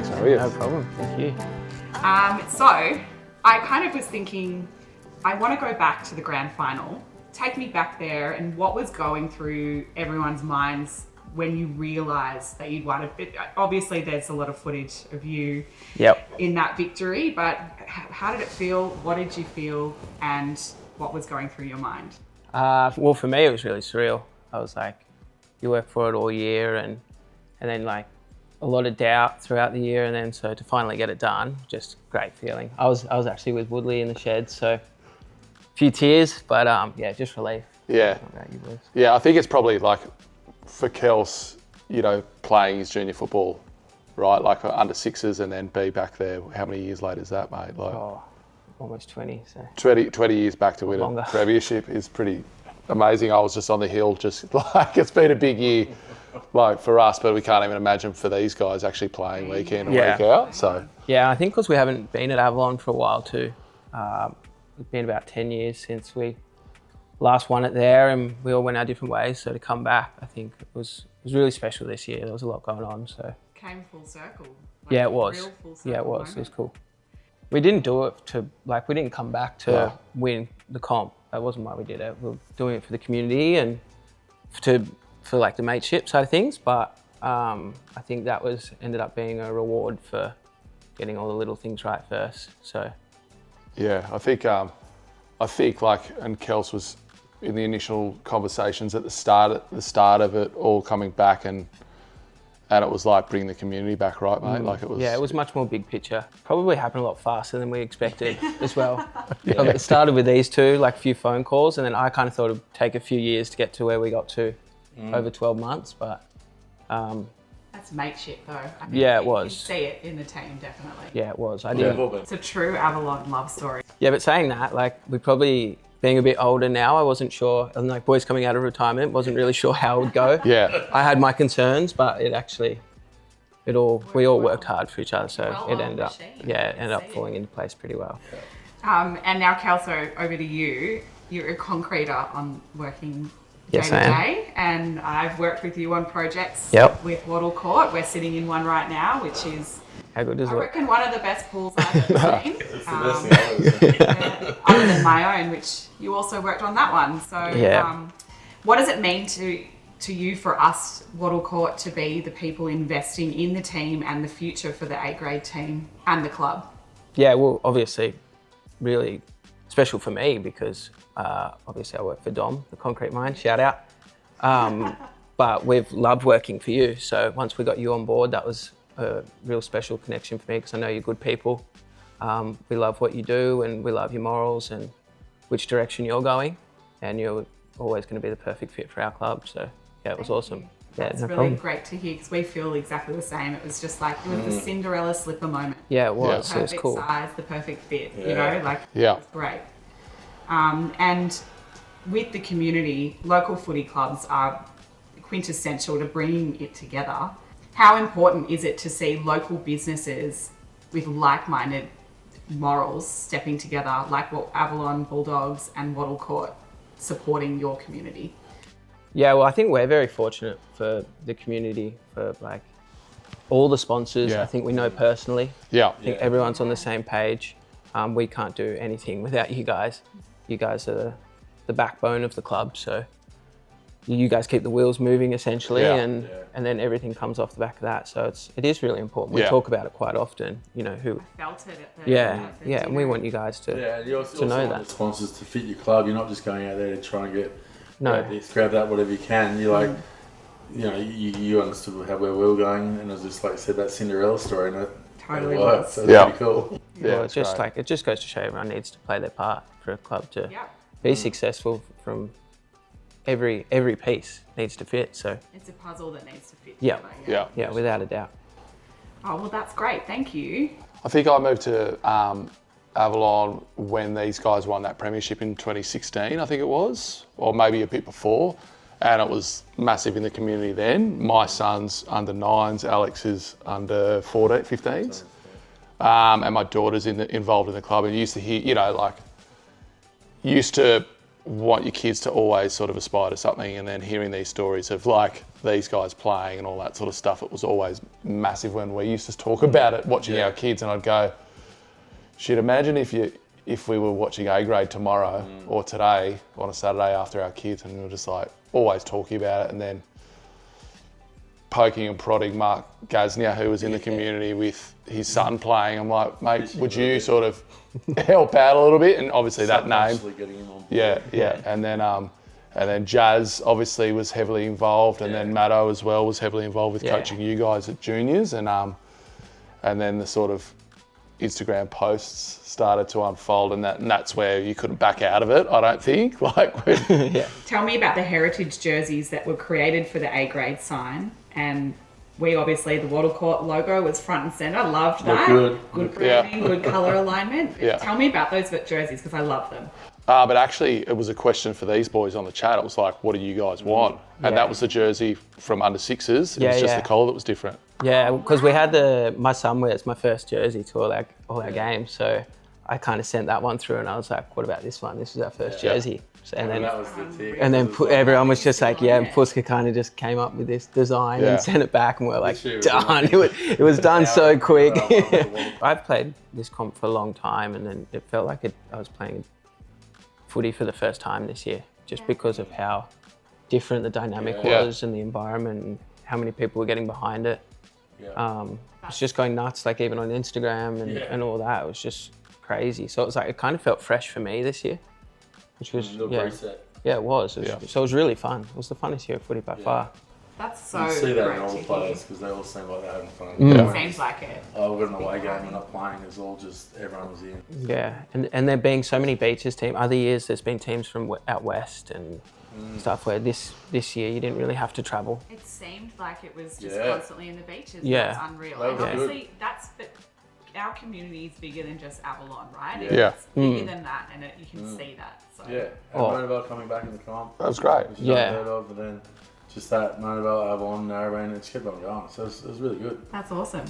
Thanks, Maria. No problem. Thank you. So I kind of was thinking, I want to go back to the grand final. Take me back there, and what was going through everyone's minds when you realised that you'd won it? Obviously, there's a lot of footage of you in that victory, but how did it feel? What did you feel? And what was going through your mind? Well, for me, it was really surreal. I was like, you work for it all year, and then like a lot of doubt throughout the year, and then so to finally get it done, just great feeling. I was actually with Woodley in the shed, so a few tears, but yeah, just relief. Yeah. Yeah, I think it's probably like for Kels, you know, playing his junior football, right? Like under sixes, and then be back there. How many years later is that, mate? Like almost 20. So 20 years back to win a premiership is pretty amazing. I was just on the hill, just like it's been a big year, like for us, but we can't even imagine for these guys actually playing week in and week out. So yeah, I think because we haven't been at Avalon for a while too. It's been about 10 years since we last won it there, and we all went our different ways. So to come back, I think it was really special this year. There was a lot going on. So came full circle. Like yeah, it was. Real full circle Yeah, it was. Moment. It was cool. We didn't do it to we didn't come back to win the comp. That wasn't why we did it. We were doing it for the community and for like the mateship side of things. But I think that ended up being a reward for getting all the little things right first. So yeah, I think like, and Kels was in the initial conversations at the start of it all coming back, and it was like bringing the community back, right, mate? Like it was. Yeah, it was much more big picture. Probably happened a lot faster than we expected as well. It started with these two, like a few phone calls, and then I kind of thought it'd take a few years to get to where we got to over 12 months, but. That's mateship though. Yeah, it was. You can see it in the team, definitely. Yeah, it was. I did. It's a true Avalon love story. Yeah, but saying that, like we probably, being a bit older now, I wasn't sure, and like boys coming out of retirement, wasn't really sure how it would go. Yeah. I had my concerns, but we all worked hard for each other, so it ended up falling into place pretty well. And now Kelso, over to you. You're a concreter on working day Yes, to I am. day, and I've worked with you on projects with Wattle Court. We're sitting in one right now, which is How good is I it? reckon one of the best pools I've ever seen. It's the best thing I've ever seen. Other than my own, which you also worked on that one. So what does it mean to you, for us, Wattle Court, to be the people investing in the team and the future for the A-grade team and the club? Yeah, well, obviously, really special for me because obviously I work for Dom, the concrete mine, shout out. But we've loved working for you. So once we got you on board, that was a real special connection for me because I know you're good people. We love what you do and we love your morals and which direction you're going. And you're always going to be the perfect fit for our club. So yeah, it was awesome. Yeah, It's no really problem. great to hear because we feel exactly the same. It was just like it was the Cinderella slipper moment. Yeah, it was. The It was perfect cool. size, the perfect fit. You know, like Yeah. it was great. And with the community, local footy clubs are quintessential to bringing it together. How important is it to see local businesses with like-minded morals stepping together, like what Avalon Bulldogs and Wattle Court supporting your community? Yeah, well, I think we're very fortunate for the community, for like all the sponsors. Yeah. I think we know personally. Yeah. I think everyone's on the same page. We can't do anything without you guys. You guys are the backbone of the club, so you guys keep the wheels moving essentially, and then everything comes off the back of that. So it is really important. We talk about it quite often. You know who. I felt it at the at the and we dinner. want you guys to You also know want that. the sponsors to fit your club. You're not just going out there to try and get No. this, grab that, whatever you can. You're like, you know, you understood where we were going, and it was just like you said, that Cinderella story, and it Totally worked. was. So it's pretty cool. Well, it's it's just great. like it just goes to show everyone needs to play their part for a club to Yeah. be successful. From every piece needs to fit. So It's a puzzle that needs to fit Yeah. together. Yeah. yeah, without a doubt. Oh, well, that's great. Thank you. I think I moved to Avalon when these guys won that premiership in 2016, I think it was, or maybe a bit before. And it was massive in the community then. My son's under 9s, Alex is under 15s. And my daughter's involved in the club, and used to hear, you know, like, used to want your kids to always sort of aspire to something, and then hearing these stories of like these guys playing and all that sort of stuff, it was always massive when we used to talk about it, watching our kids, and I'd go, shit, imagine if we were watching A grade tomorrow or today on a Saturday after our kids, and we were just like always talking about it, and then poking and prodding Mark Gaznia, who was in the community with his son playing. I'm like, mate, would you sort of help out a little bit? And obviously that name, getting him on board. yeah. And then Jazz obviously was heavily involved, and then Matto as well was heavily involved with coaching you guys at juniors, and then the sort of Instagram posts started to unfold, and that's where you couldn't back out of it, I don't think. Tell me about the heritage jerseys that were created for the A grade sign, and we obviously, the Wattle Court logo was front and centre. Loved that. Good branding, good colour alignment. Tell me about those jerseys, because I love them. But actually, it was a question for these boys on the chat. It was like, what do you guys want? And that was the jersey from under sixes. It was just the colour that was different. Yeah, because we had my son wears my first jersey to all our games, so I kind of sent that one through, and I was like, what about this one? This is our first jersey. So, and then that was the tick. And then everyone was just like, and Puska kind of just came up with this design and sent it back, and we're like, done. It was done so quick. I've played this comp for a long time, and then it felt like I was playing footy for the first time this year, just because of how different the dynamic was and the environment and how many people were getting behind it. It's just going nuts, like even on Instagram and all that. It was just crazy. So it was like, it kind of felt fresh for me this year, which was, it was. So it was really fun. It was the funnest year of footy by far. That's so You see that in great all to the hear. players, because they all seem like they're having fun. It seems like it. Oh, we've got an away game, we're not playing. It's all just, everyone was in. Yeah, and there being so many beaches teams. Other years there's been teams from out west and stuff where this year you didn't really have to travel. It seemed like it was just constantly in the beaches. Yeah. That's unreal. That And was obviously but our community is bigger than just Avalon, right? Yeah. It's bigger than that, and you can see that. So. Yeah, and Monavale coming back in the comp. That was great. Which is unheard of, and then just that Monavale, Avalon, Narrabeen, it just kept on going. So it was really good. That's awesome.